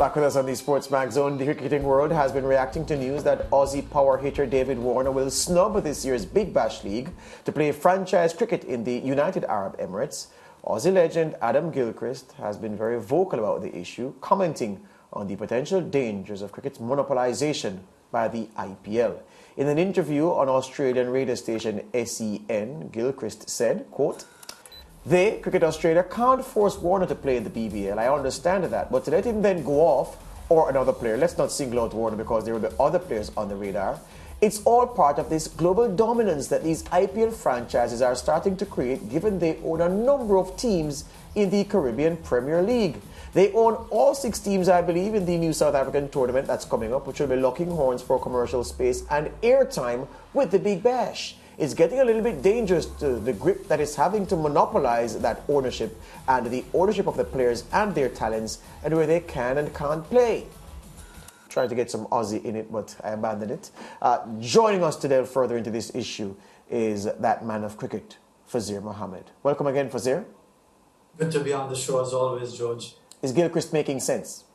Back with us on the SportsMax Zone, the cricketing world has been reacting to news that Aussie power hitter David Warner will snub this year's Big Bash League to play franchise cricket in the United Arab Emirates. Aussie legend Adam Gilchrist has been very vocal about the issue, commenting on the potential dangers of cricket's monopolisation by the IPL. In an interview on Australian radio station SEN, Gilchrist said, quote, "They, Cricket Australia, can't force Warner to play in the BBL. I understand that. But to let him then go off, or another player, let's not single out Warner because there will be other players on the radar. It's all part of this global dominance that these IPL franchises are starting to create, given they own a number of teams in the Caribbean Premier League. They own all 6 teams, I believe, in the new South African tournament that's coming up, which will be locking horns for commercial space and airtime with the Big Bash. It's getting a little bit dangerous to the grip that is having to monopolize that ownership and the ownership of the players and their talents and where they can and can't play." Trying to get some Aussie in it, but I abandoned it. Joining us to delve further into this issue is that man of cricket, Fazir Mohammed. Welcome again, Fazir. Good to be on the show as always, George. Is Gilchrist making sense?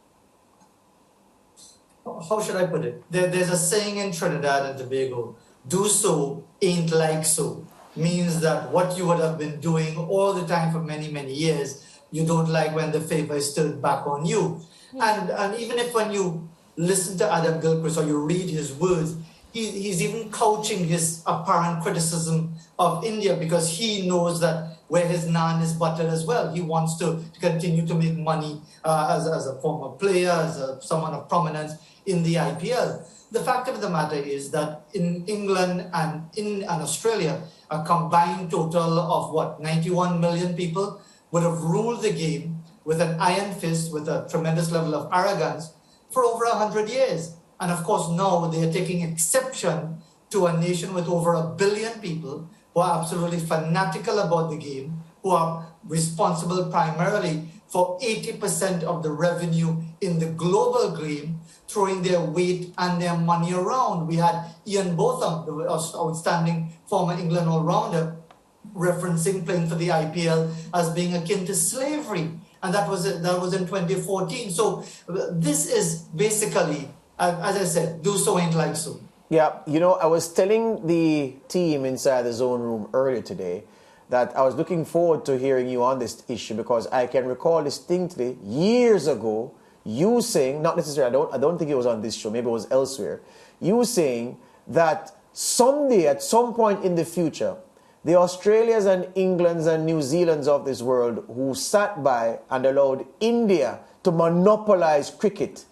How should I put it? There's a saying in Trinidad and Tobago, do so ain't like so. Means that what you would have been doing all the time for many, many years, you don't like when the favor is turned back on you. And even if when you listen to Adam Gilchrist or you read his words, he's even couching his apparent criticism of India because he knows that where his naan is buttered as well. He wants to continue to make money as a former player, someone of prominence in the IPL. The fact of the matter is that in England and in Australia, a combined total of 91 million people would have ruled the game with an iron fist, with a tremendous level of arrogance for over 100 years. And of course, now they are taking exception to a nation with over 1 billion people who are absolutely fanatical about the game, who are responsible primarily for 80% of the revenue in the global game, throwing their weight and their money around. We had Ian Botham, the outstanding former England all-rounder, referencing playing for the IPL as being akin to slavery. And that was in 2014. So this is basically, as I said, do so ain't like so. Yeah, you know, I was telling the team inside the zone room earlier today that I was looking forward to hearing you on this issue because I can recall distinctly years ago you saying, not necessarily, I don't think it was on this show, maybe it was elsewhere, you saying that someday, at some point in the future, the Australias and Englands and New Zealands of this world who sat by and allowed India to monopolize cricket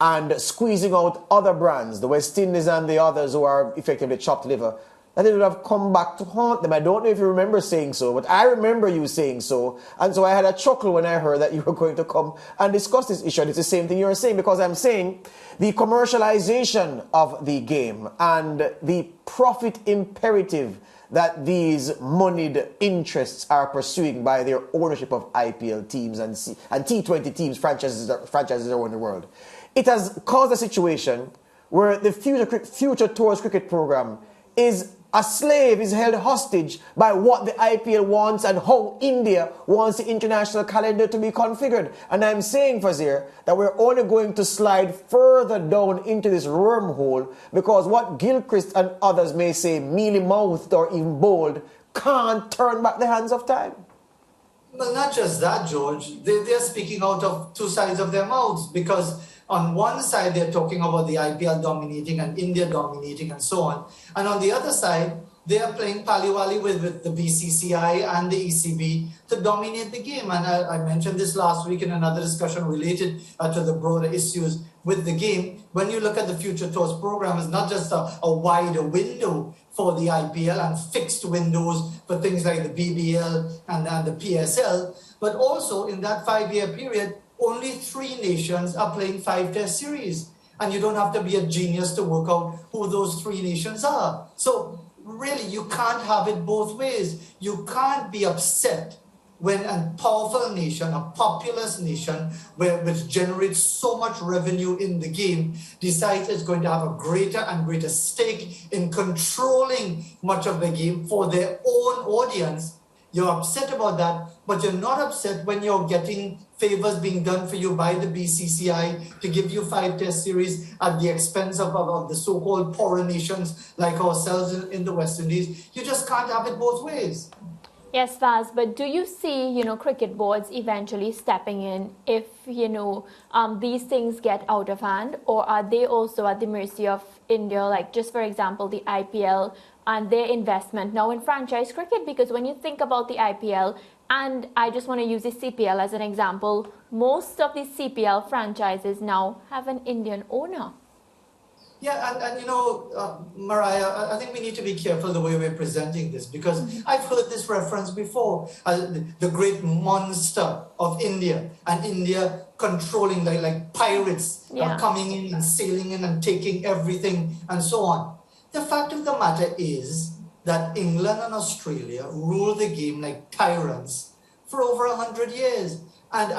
and squeezing out other brands, the West Indies and the others who are effectively chopped liver, that it would have come back to haunt them. I don't know if you remember saying so, but I remember you saying so. And so I had a chuckle when I heard that you were going to come and discuss this issue. And it's the same thing you're saying, because I'm saying the commercialization of the game and the profit imperative that these moneyed interests are pursuing by their ownership of IPL teams and T20 teams, franchises around the world. It has caused a situation where the future tours cricket program is a slave, is held hostage by what the IPL wants and how India wants the international calendar to be configured. And I'm saying, Fazir, that we're only going to slide further down into this wormhole because what Gilchrist and others may say mealy-mouthed or even bold can't turn back the hands of time. Well, not just that, George. They're speaking out of two sides of their mouths because on one side, they're talking about the IPL dominating and India dominating and so on. And on the other side, they are playing pally-wally with the BCCI and the ECB to dominate the game. And I mentioned this last week in another discussion related to the broader issues with the game. When you look at the Future Tours program, it's not just a wider window for the IPL and fixed windows for things like the BBL and the PSL, but also in that 5-year period, only 3 nations are playing 5-test series. And you don't have to be a genius to work out who those 3 nations are. So really, you can't have it both ways. You can't be upset when a powerful nation, a populous nation, which generates so much revenue in the game, decides it's going to have a greater and greater stake in controlling much of the game for their own audience, You're upset about that, but you're not upset when you're getting favors being done for you by the BCCI to give you 5 test series at the expense of the so-called poorer nations like ourselves in the West Indies. You just can't have it both ways. Yes, Faz, but do you see, cricket boards eventually stepping in if, these things get out of hand, or are they also at the mercy of India, like just for example, the IPL and their investment now in franchise cricket? Because when you think about the IPL, and I just want to use the CPL as an example, most of the CPL franchises now have an Indian owner. Yeah, Mariah, I think we need to be careful the way we're presenting this, because I've heard this reference before, the great monster of India, and India controlling like pirates coming in and sailing in and taking everything and so on. The fact of the matter is that England and Australia rule the game like tyrants for over 100 years. And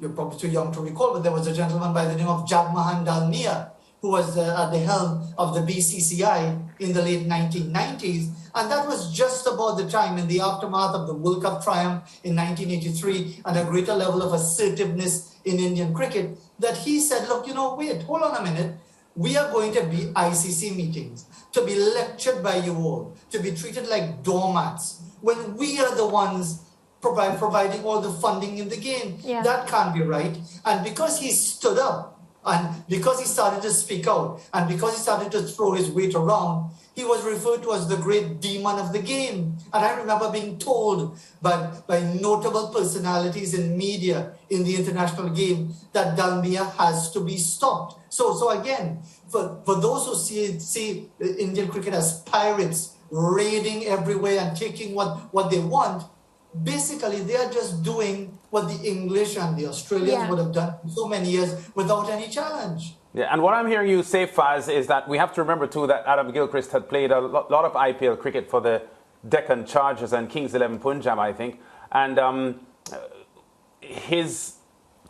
you're probably too young to recall, but there was a gentleman by the name of Jagmohan Dalmia, who was at the helm of the BCCI in the late 1990s. And that was just about the time, in the aftermath of the World Cup triumph in 1983 and a greater level of assertiveness in Indian cricket, that he said, look, wait, hold on a minute. We are going to be ICC meetings, to be lectured by you all, to be treated like doormats, when we are the ones providing all the funding in the game. Yeah. That can't be right. And because he stood up, and because he started to speak out, and because he started to throw his weight around, he was referred to as the great demon of the game. And I remember being told by notable personalities in media in the international game that Dalmia has to be stopped. So again, for those who see Indian cricket as pirates raiding everywhere and taking what they want, basically they are just doing what the English and the Australians would have done for so many years without any challenge. Yeah, and what I'm hearing you say, Faz, is that we have to remember too that Adam Gilchrist had played a lot of IPL cricket for the Deccan Chargers and Kings 11 Punjab, I think. And his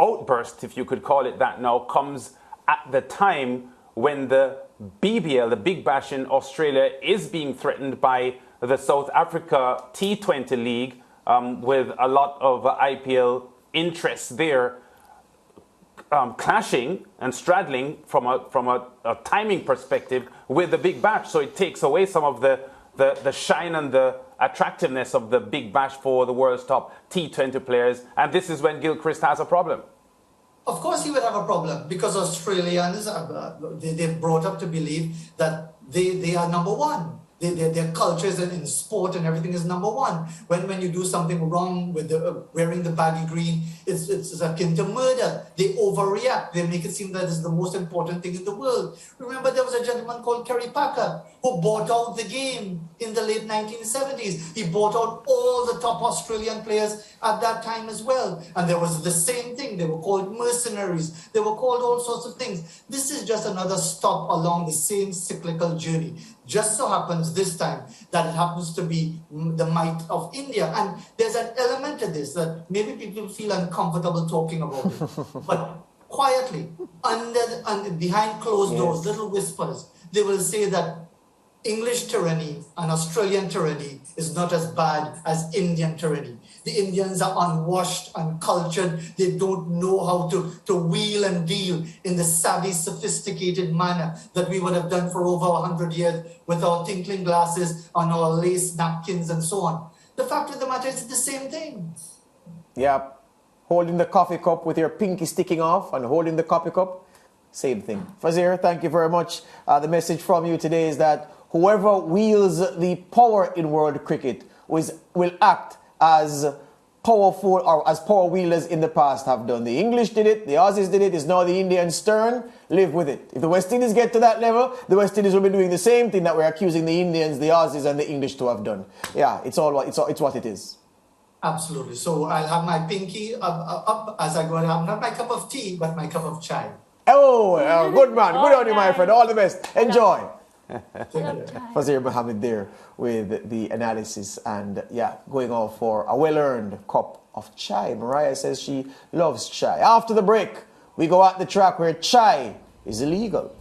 outburst, if you could call it that now, comes at the time when the BBL, the Big Bash in Australia, is being threatened by the South Africa T20 League, with a lot of IPL interests there, clashing and straddling from a timing perspective with the Big Bash. So it takes away some of the shine and the attractiveness of the Big Bash for the world's top T20 players. And this is when Gilchrist has a problem. Of course he would have a problem, because Australians, they're brought up to believe that they are number one. Their cultures and in sport and everything is number one. When you do something wrong with wearing the baggy green, it's akin to murder. They overreact. They make it seem that it's the most important thing in the world. Remember, there was a gentleman called Kerry Packer who bought out the game in the late 1970s. He bought out all the top Australian players at that time as well. And there was the same thing. They were called mercenaries. They were called all sorts of things. This is just another stop along the same cyclical journey. Just so happens this time that it happens to be the might of India. And there's an element to this that maybe people feel uncomfortable talking about it. But quietly, behind closed doors, little whispers, they will say that English tyranny and Australian tyranny is not as bad as Indian tyranny. The Indians are unwashed, uncultured. They don't know how to wheel and deal in the savvy, sophisticated manner that we would have done for over 100 years with our tinkling glasses on our lace napkins and so on. The fact of the matter is the same thing. Yeah, holding the coffee cup with your pinky sticking off and holding the coffee cup, same thing. Fazir, thank you very much. The message from you today is that whoever wields the power in world cricket will act as powerful or as power wielders in the past have done. The English did it, the Aussies did it, it's now the Indians' turn. Live with it. If the West Indies get to that level, the West Indies will be doing the same thing that we're accusing the Indians, the Aussies and the English to have done. Yeah, it's what it is. Absolutely. So I'll have my pinky up as I go around. Not my cup of tea, but my cup of chai. Oh, good man. Good on you, my friend. All the best. Enjoy. Fazir Mohammed there with the analysis and going off for a well-earned cup of chai. Mariah says she loves chai. After the break, we go at the track where chai is illegal.